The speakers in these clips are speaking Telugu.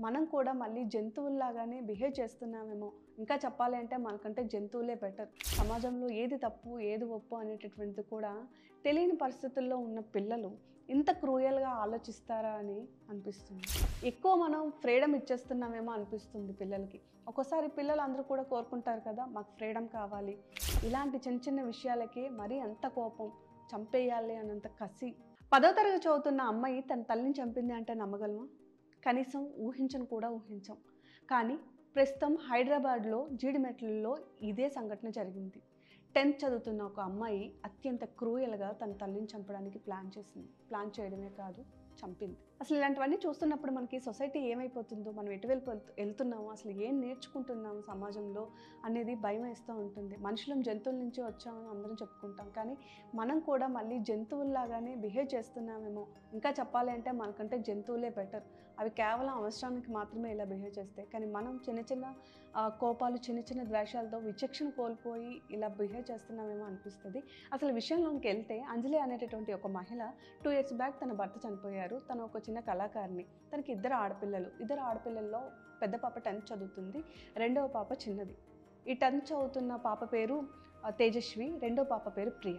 మనం కూడా మళ్ళీ జంతువుల్లాగానే బిహేవ్ చేస్తున్నామేమో. ఇంకా చెప్పాలి అంటే మనకంటే జంతువులే బెటర్. సమాజంలో ఏది తప్పు, ఏది ఒప్పు అనేటటువంటిది కూడా తెలియని పరిస్థితుల్లో ఉన్న పిల్లలు ఇంత క్రూయల్‌గా ఆలోచిస్తారా అని అనిపిస్తుంది. ఎక్కువ మనం ఫ్రీడమ్ ఇచ్చేస్తున్నామేమో అనిపిస్తుంది పిల్లలకి. ఒక్కోసారి పిల్లలందరూ కూడా కోరుకుంటారు కదా, మాకు ఫ్రీడమ్ కావాలి. ఇలాంటి చిన్న చిన్న విషయాలకి మరీ అంత కోపం, చంపేయాలి అన్నంత కసి. 10వ తరగతి చదువుతున్న అమ్మాయి తన తల్లిని చంపింది అంటే నమ్మగలమా? కనీసం ఊహించను కూడా ఊహించం. కానీ ప్రస్తుతం హైదరాబాద్లో జీడిమెట్లలో ఇదే సంఘటన జరిగింది. 10th చదువుతున్న ఒక అమ్మాయి అత్యంత క్రూయల్‌గా తన తల్లిని చంపడానికి ప్లాన్ చేసింది. ప్లాన్ చేయడమే కాదు, చంపింది. అసలు ఇలాంటివన్నీ చూస్తున్నప్పుడు మనకి సొసైటీ ఏమైపోతుందో, మనం ఎటువైపు వెళ్తున్నామో, అసలు ఏం నేర్చుకుంటున్నాము సమాజంలో అనేది భయమేస్తూ ఉంటుంది. మనుషులం జంతువుల నుంచి వచ్చామని అందరం చెప్పుకుంటాం, కానీ మనం కూడా మళ్ళీ జంతువుల్లాగానే బిహేవ్ చేస్తున్నామేమో. ఇంకా చెప్పాలి అంటే మనకంటే జంతువులే బెటర్. అవి కేవలం అవసరానికి మాత్రమే ఇలా బిహేవ్ చేస్తాయి. కానీ మనం చిన్న చిన్న కోపాలు, చిన్న చిన్న ద్వేషాలతో విచక్షణ కోల్పోయి ఇలా బిహేవ్ చేస్తున్నామేమో అనిపిస్తుంది. అసలు విషయంలోకి వెళ్తే అంజలి అనేటటువంటి ఒక మహిళ 2 years బ్యాక్ తన భర్త చనిపోయారు. తను ఒక చిన్న కళాకారిణి. తనకి ఇద్దరు ఆడపిల్లల్లో పెద్ద పాప 10th చదువుతుంది. రెండవ పాప చిన్నది. ఈ 10th చదువుతున్న పాప పేరు తేజస్వి, రెండో పాప పేరు ప్రియ.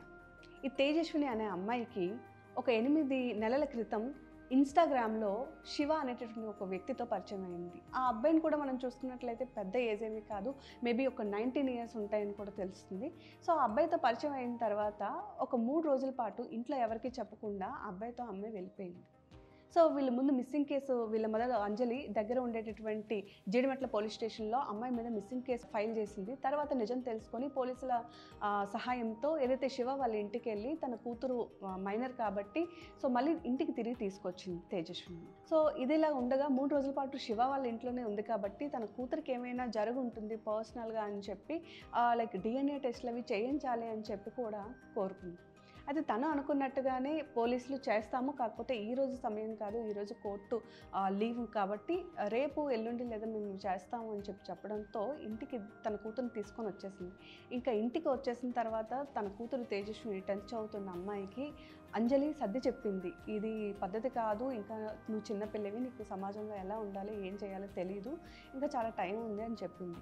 ఈ తేజస్విని అనే అమ్మాయికి ఒక 8 నెలల క్రితం ఇన్‌స్టాగ్రామ్‌లో శివ అనేటటువంటి ఒక వ్యక్తితో పరిచయం అయింది. ఆ అబ్బాయిని కూడా మనం చూసుకున్నట్లయితే పెద్ద ఏజ్ ఏమీ కాదు. మేబీ ఒక 19 years ఉంటాయని కూడా తెలుస్తుంది. సో ఆ అబ్బాయితో పరిచయం అయిన తర్వాత ఒక 3 రోజుల పాటు ఇంట్లో ఎవరికీ చెప్పకుండా ఆ అబ్బాయితో అమ్మాయి వెళ్ళిపోయింది. సో వీళ్ళ ముందు మిస్సింగ్ కేసు, వీళ్ళ మదర్ అంజలి దగ్గర ఉండేటటువంటి జీడిమెట్ల పోలీస్ స్టేషన్లో అమ్మాయి మీద మిస్సింగ్ కేసు ఫైల్ చేసింది. తర్వాత నిజం తెలుసుకొని పోలీసుల సహాయంతో ఏదైతే శివ వాళ్ళ ఇంటికి వెళ్ళి తన కూతురు మైనర్ కాబట్టి సో మళ్ళీ ఇంటికి తిరిగి తీసుకొచ్చింది తేజస్విని. సో ఇదిలా ఉండగా 3 రోజుల పాటు శివ వాళ్ళ ఇంట్లోనే ఉంది కాబట్టి తన కూతురికి ఏమైనా జరుగుంటుంది పర్సనల్గా అని చెప్పి లైక్ DNA టెస్ట్లు అవి చేయించాలి అని చెప్పి కూడా కోరుకుంది. అయితే తను అనుకున్నట్టుగానే పోలీసులు చేస్తాము, కాకపోతే ఈరోజు సమయం కాదు, ఈరోజు కోర్టు లీవ్ కాబట్టి రేపు ఎల్లుండి లేదా మేము చేస్తాము అని చెప్పడంతో ఇంటికి తన కూతురుని తీసుకొని వచ్చేసింది. ఇంకా ఇంటికి వచ్చేసిన తర్వాత తన కూతురు తేజస్విని 10th చదువుతున్న అమ్మాయికి అంజలి సర్ది చెప్పింది. ఇది పద్ధతి కాదు, ఇంకా నువ్వు చిన్నపిల్లవి, నీకు సమాజంలో ఎలా ఉండాలి, ఏం చేయాలో తెలియదు, ఇంకా చాలా టైం ఉంది అని చెప్పింది.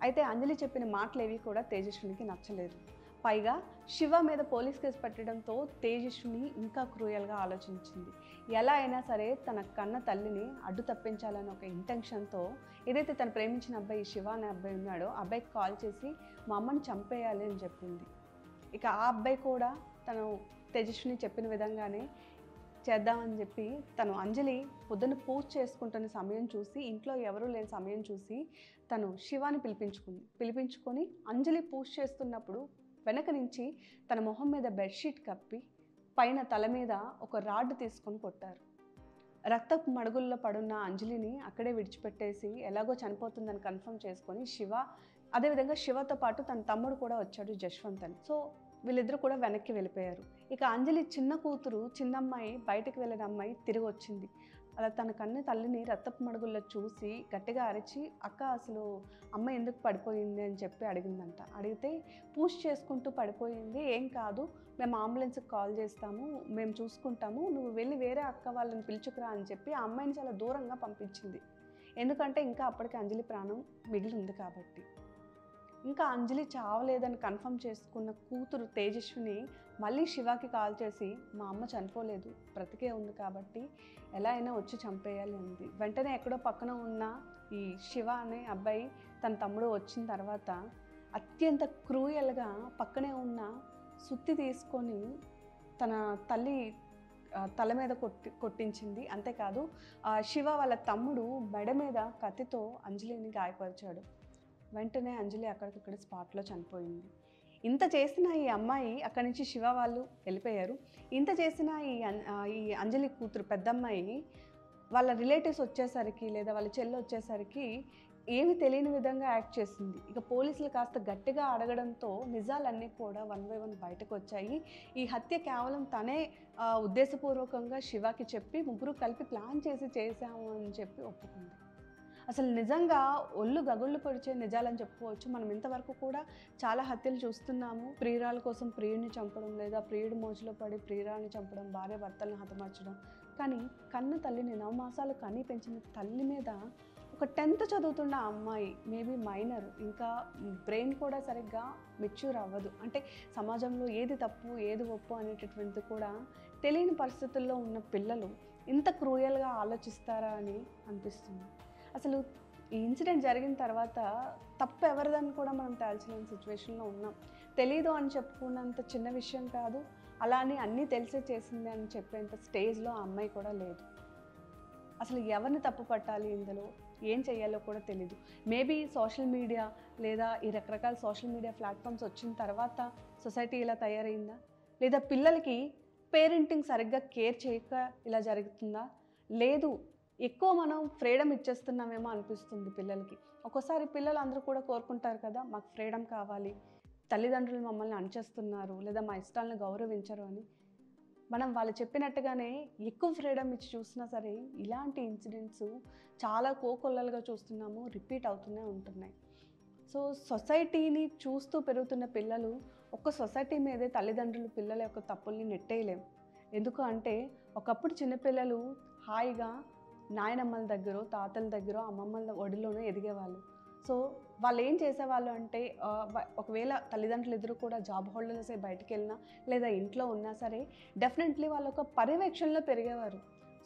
అయితే అంజలి చెప్పిన మాటలేవి కూడా తేజస్వినికి నచ్చలేదు. పైగా శివ మీద పోలీస్ కేసు పెట్టడంతో తేజస్విని ఇంకా క్రూయల్గా ఆలోచించింది. ఎలా అయినా సరే తన కన్న తల్లిని అడ్డు తప్పించాలని ఒక ఇంటెన్షన్తో ఏదైతే తను ప్రేమించిన అబ్బాయి శివ అనే అబ్బాయి ఉన్నాడో ఆ అబ్బాయికి కాల్ చేసి మా అమ్మని చంపేయాలి అని చెప్పింది. ఇక ఆ అబ్బాయి కూడా తను తేజస్విని చెప్పిన విధంగానే చేద్దామని చెప్పి తను అంజలి పొద్దున్న పూజ చేసుకుంటున్న సమయం చూసి, ఇంట్లో ఎవరూ లేని సమయం చూసి తను శివాని పిలిపించుకొని అంజలి పూజ చేస్తున్నప్పుడు వెనక నుంచి తన మొహం మీద బెడ్షీట్ కప్పి పైన తల మీద ఒక రాడ్ తీసుకొని కొట్టారు. రక్తపు మడుగుల్లో పడున్న అంజలిని అక్కడే విడిచిపెట్టేసి ఎలాగో చనిపోతుందని కన్ఫర్మ్ చేసుకొని శివ, అదేవిధంగా శివతో పాటు తన తమ్ముడు కూడా వచ్చాడు జశ్వంత్ అని. సో వీళ్ళిద్దరూ కూడా వెనక్కి వెళ్ళిపోయారు. ఇక అంజలి చిన్న కూతురు, చిన్నమ్మాయి, బయటకు వెళ్ళిన అమ్మాయి తిరిగి వచ్చింది. అలా తన కన్న తల్లిని రక్తపు మడుగుల్లో చూసి గట్టిగా అరిచి, అక్క అసలు అమ్మ ఎందుకు పడిపోయింది అని చెప్పి అడిగిందంట. అడిగితే పూజ చేసుకుంటూ పడిపోయింది, ఏం కాదు, మేము అంబులెన్స్కి కాల్ చేస్తాము, మేము చూసుకుంటాము, నువ్వు వెళ్ళి వేరే అక్క వాళ్ళని పిలుచుకురా అని చెప్పి ఆ అమ్మాయిని చాలా దూరంగా పంపించింది. ఎందుకంటే ఇంకా అప్పటికి అంజలి ప్రాణం మిగిలి ఉంది కాబట్టి. ఇంకా అంజలి చావలేదని కన్ఫర్మ్ చేసుకున్న కూతురు తేజస్విని మళ్ళీ శివాకి కాల్ చేసి మా అమ్మ చనిపోలేదు, బ్రతికే ఉంది కాబట్టి ఎలా అయినా వచ్చి చంపేయాలి అంది. వెంటనే ఎక్కడో పక్కన ఉన్న ఈ శివ అనే అబ్బాయి తన తమ్ముడు వచ్చిన తర్వాత అత్యంత క్రూయల్గా పక్కనే ఉన్న సుత్తి తీసుకొని తన తల్లి తల మీద కొట్టించింది. అంతేకాదు శివ వాళ్ళ తమ్ముడు మెడ మీద కత్తితో అంజలిని గాయపరిచాడు. వెంటనే అంజలి అక్కడికక్కడ స్పాట్లో చనిపోయింది. ఇంత చేసిన ఈ అమ్మాయి అక్కడి నుంచి శివ వాళ్ళు వెళ్ళిపోయారు. ఇంత చేసిన ఈ అంజలి కూతురు పెద్దమ్మాయి వాళ్ళ రిలేటివ్స్ వచ్చేసరికి లేదా వాళ్ళ చెల్లి వచ్చేసరికి ఏమి తెలియని విధంగా యాక్ట్ చేసింది. ఇక పోలీసులు కాస్త గట్టిగా అడగడంతో నిజాలన్నీ కూడా 1 by 1 బయటకు వచ్చాయి. ఈ హత్య కేవలం తనే ఉద్దేశపూర్వకంగా శివకి చెప్పి ముగ్గురు కలిపి ప్లాన్ చేసాము అని చెప్పి ఒప్పుకుంది. అసలు నిజంగా ఒళ్ళు గగుళ్ళు పొడిచే నిజాలని చెప్పుకోవచ్చు. మనం ఇంతవరకు కూడా చాలా హత్యలు చూస్తున్నాము. ప్రియురాల కోసం ప్రియుడిని చంపడం, లేదా ప్రియుడి మోజులో పడి ప్రియురాలని చంపడం, భార్య భర్తలను హతమార్చడం, కానీ కన్న తల్లిని 9 మాసాలు కని పెంచిన తల్లి మీద ఒక 10th చదువుతున్న అమ్మాయి, మేబీ మైనర్, ఇంకా బ్రెయిన్ కూడా సరిగ్గా మెచ్యూర్ అవ్వదు, అంటే సమాజంలో ఏది తప్పు ఏది ఒప్పు అనేటటువంటిది కూడా తెలియని పరిస్థితుల్లో ఉన్న పిల్లలు ఇంత క్రూయల్గా ఆలోచిస్తారా అని అనిపిస్తుంది. అసలు ఈ ఇన్సిడెంట్ జరిగిన తర్వాత తప్పు ఎవరిదని కూడా మనం తేల్చలేని సిచ్యువేషన్లో ఉన్నాం. తెలీదు అని చెప్పుకున్నంత చిన్న విషయం కాదు, అలా అని అన్నీ తెలిసే చేసింది అని చెప్పేంత స్టేజ్లో ఆ అమ్మాయి కూడా లేదు. అసలు ఎవరిని తప్పు పట్టాలి, ఇందులో ఏం చేయాలో కూడా తెలీదు. మేబీ సోషల్ మీడియా లేదా ఈ రకరకాల సోషల్ మీడియా ప్లాట్ఫామ్స్ వచ్చిన తర్వాత సొసైటీ ఇలా తయారైందా, లేదా పిల్లలకి పేరెంటింగ్ సరిగ్గా కేర్ చేయక ఇలా జరుగుతుందా, లేదు ఎక్కువ మనం ఫ్రీడమ్ ఇచ్చేస్తున్నామేమో అనిపిస్తుంది పిల్లలకి. ఒక్కోసారి పిల్లలు అందరూ కూడా కోరుకుంటారు కదా, మాకు ఫ్రీడమ్ కావాలి, తల్లిదండ్రులు మమ్మల్ని అణచేస్తున్నారు లేదా మా ఇష్టాలను గౌరవించరు అని. మనం వాళ్ళు చెప్పినట్టుగానే ఎక్కువ ఫ్రీడమ్ ఇచ్చి చూసినా సరే ఇలాంటి ఇన్సిడెంట్స్ చాలా కోకొల్లలుగా చూస్తున్నాము, రిపీట్ అవుతూనే ఉంటున్నాయి. సో సొసైటీని చూస్తూ పెరుగుతున్న పిల్లలు ఒక్క సొసైటీ మీదే తల్లిదండ్రులు పిల్లల యొక్క తప్పుల్ని నెట్టేయలేము. ఎందుకు అంటే ఒకప్పుడు చిన్నపిల్లలు హాయిగా నాయనమ్మల దగ్గర, తాతల దగ్గర, అమ్మమ్మల ఒడిలోనూ ఎదిగేవాళ్ళు. సో వాళ్ళు ఏం చేసేవాళ్ళు అంటే ఒకవేళ తల్లిదండ్రులు ఇద్దరు కూడా జాబ్ హోల్డర్సే బయటికి వెళ్ళినా లేదా ఇంట్లో ఉన్నా సరే డెఫినెట్లీ వాళ్ళ ఒక పర్యవేక్షణలో పెరిగేవారు.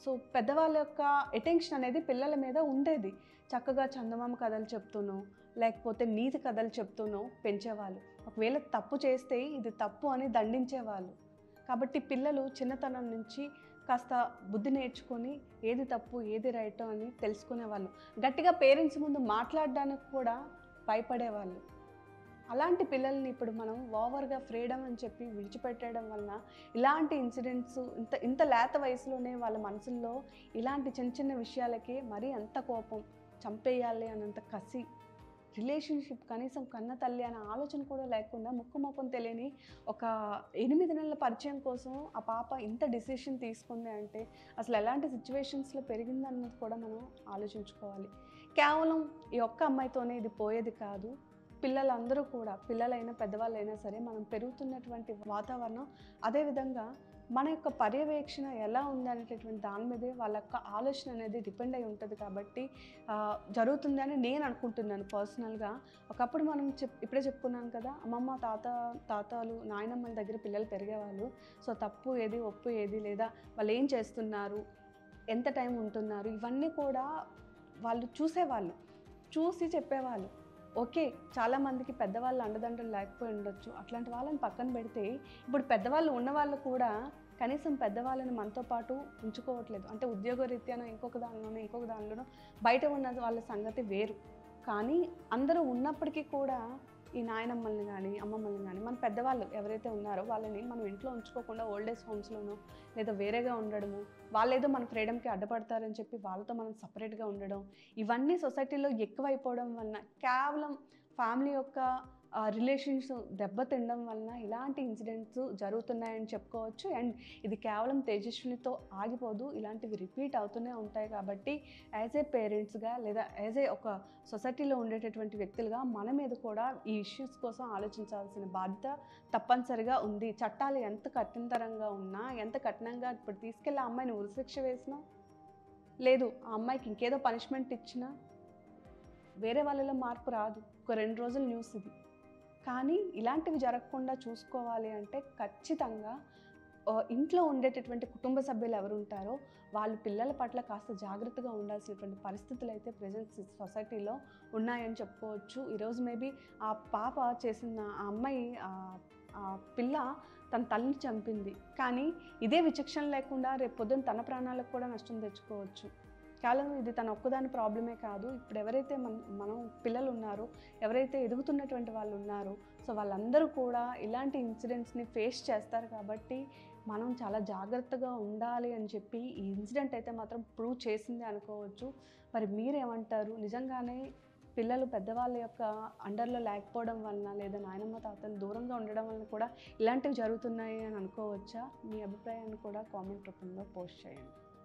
సో పెద్దవాళ్ళ యొక్క అటెన్షన్ అనేది పిల్లల మీద ఉండేది. చక్కగా చందమామ కథలు చెప్తూనో లేకపోతే నీతి కథలు చెప్తూనో పెంచేవాళ్ళు. ఒకవేళ తప్పు చేస్తే ఇది తప్పు అని దండించేవాళ్ళు. కాబట్టి పిల్లలు చిన్నతనం నుంచి కాస్త బుద్ధి నేర్చుకొని ఏది తప్పు ఏది రైట్ అని తెలుసుకునేవాళ్ళు. గట్టిగా పేరెంట్స్ ముందు మాట్లాడడానికి కూడా భయపడేవాళ్ళు. అలాంటి పిల్లల్ని ఇప్పుడు మనం ఓవర్గా ఫ్రీడమ్ అని చెప్పి విడిచిపెట్టడం వలన ఇలాంటి ఇన్సిడెంట్స్ ఇంత లేత వయసులోనే వాళ్ళ మనసుల్లో ఇలాంటి చిన్న చిన్న విషయాలకి మరీ అంత కోపం, చంపేయాలి అన్నంత కసి, రిలేషన్షిప్ కనీసం కన్న తల్లి అనే ఆలోచన కూడా లేకుండా ముక్కు మొక్కం తెలియని ఒక 8 నెలల పరిచయం కోసం ఆ పాప ఇంత డిసిషన్ తీసుకుంది అంటే అసలు ఎలాంటి సిచ్యువేషన్స్లో పెరిగిందన్నది కూడా మనం ఆలోచించుకోవాలి. కేవలం ఈ ఒక్క అమ్మాయితోనే ఇది పోయేది కాదు. పిల్లలందరూ కూడా, పిల్లలైనా పెద్దవాళ్ళైనా సరే, మనం పెరుగుతున్నటువంటి వాతావరణం, అదేవిధంగా మన యొక్క పర్యవేక్షణ ఎలా ఉంది అనేటటువంటి దాని మీదే వాళ్ళ యొక్క ఆలోచన అనేది డిపెండ్ అయి ఉంటుంది. కాబట్టి జరుగుతుంది అని నేను అనుకుంటున్నాను పర్సనల్గా. ఒకప్పుడు మనం ఇప్పుడే చెప్పుకున్నాను కదా, అమ్మమ్మ తాతలు నాయనమ్మల దగ్గర పిల్లలు పెరిగేవాళ్ళు. సో తప్పు ఏది ఒప్పు ఏది, లేదా వాళ్ళు ఏం చేస్తున్నారు, ఎంత టైం ఉంటున్నారు, ఇవన్నీ కూడా వాళ్ళు చూసేవాళ్ళు, చూసి చెప్పేవాళ్ళు. ఓకే, చాలామందికి పెద్దవాళ్ళు అండదండలు లేకపోయి ఉండొచ్చు. అట్లాంటి వాళ్ళని పక్కన పెడితే ఇప్పుడు పెద్దవాళ్ళు ఉన్నవాళ్ళు కూడా కనీసం పెద్దవాళ్ళని మనతో పాటు ఉంచుకోవట్లేదు. అంటే ఉద్యోగరీత్యానో ఇంకొక దానిలోనో బయట ఉన్న వాళ్ళ సంగతి వేరు. కానీ అందరూ ఉన్నప్పటికీ కూడా ఈ నాయనమ్మల్ని కానీ అమ్మమ్మల్ని కానీ మన పెద్దవాళ్ళు ఎవరైతే ఉన్నారో వాళ్ళని మనం ఇంట్లో ఉంచుకోకుండా ఓల్డ్ ఏజ్ హోమ్స్లోనో లేదా వేరేగా ఉండడము, వాళ్ళేదో మన ఫ్రీడమ్కి అడ్డపడతారని చెప్పి వాళ్ళతో మనం సపరేట్గా ఉండడం, ఇవన్నీ సొసైటీలో ఎక్కువైపోవడం వలన కేవలం ఫ్యామిలీ యొక్క రిలేషన్స్ దెబ్బతినడం వలన ఇలాంటి ఇన్సిడెంట్స్ జరుగుతున్నాయని చెప్పుకోవచ్చు. అండ్ ఇది కేవలం తేజస్వినితో ఆగిపోదు, ఇలాంటివి రిపీట్ అవుతూనే ఉంటాయి. కాబట్టి యాజ్ ఏ పేరెంట్స్గా లేదా యాజ్ ఏ ఒక సొసైటీలో ఉండేటటువంటి వ్యక్తులుగా మన మీద కూడా ఈ ఇష్యూస్ కోసం ఆలోచించాల్సిన బాధ్యత తప్పనిసరిగా ఉంది. చట్టాలు ఎంత కఠినతరంగా ఉన్నా, ఎంత కఠినంగా ఇప్పుడు తీసుకెళ్ళి ఆ అమ్మాయిని ఉరిశిక్ష వేసినా, లేదు ఆ అమ్మాయికి ఇంకేదో పనిష్మెంట్ ఇచ్చినా వేరే వాళ్ళలో మార్పు రాదు. ఒక 2 రోజుల న్యూస్ ఇది. కానీ ఇలాంటివి జరగకుండా చూసుకోవాలి అంటే ఖచ్చితంగా ఇంట్లో ఉండేటటువంటి కుటుంబ సభ్యులు ఎవరు ఉంటారో వాళ్ళు పిల్లల పట్ల కాస్త జాగ్రత్తగా ఉండాల్సినటువంటి పరిస్థితులు అయితే ప్రజెంట్ సొసైటీలో ఉన్నాయని చెప్పుకోవచ్చు. ఈరోజు మేబీ ఆ పాప చేసిన, ఆ అమ్మాయి ఆ పిల్ల తన తల్లిని చంపింది, కానీ ఇదే విచక్షణ లేకుండా రేపు పొద్దున్న తన ప్రాణాలకు కూడా నష్టం తెచ్చుకోవచ్చు. కేవలం ఇది తన ఒక్కదాని ప్రాబ్లమే కాదు. ఇప్పుడు ఎవరైతే మనం పిల్లలు ఉన్నారో, ఎవరైతే ఎదుగుతున్నటువంటి వాళ్ళు ఉన్నారో, సో వాళ్ళందరూ కూడా ఇలాంటి ఇన్సిడెంట్స్ని ఫేస్ చేస్తారు. కాబట్టి మనం చాలా జాగ్రత్తగా ఉండాలి అని చెప్పి ఈ ఇన్సిడెంట్ అయితే మాత్రం ప్రూవ్ చేసింది అనుకోవచ్చు. మరి మీరేమంటారు? నిజంగానే పిల్లలు పెద్దవాళ్ళ యొక్క అండర్లో లేకపోవడం వలన లేదా నాయనమ్మ తాతలు దూరంగా ఉండడం వలన కూడా ఇలాంటివి జరుగుతున్నాయి అని అనుకోవచ్చా? మీ అభిప్రాయాన్ని కూడా కామెంట్ రూపంలో పోస్ట్ చేయండి.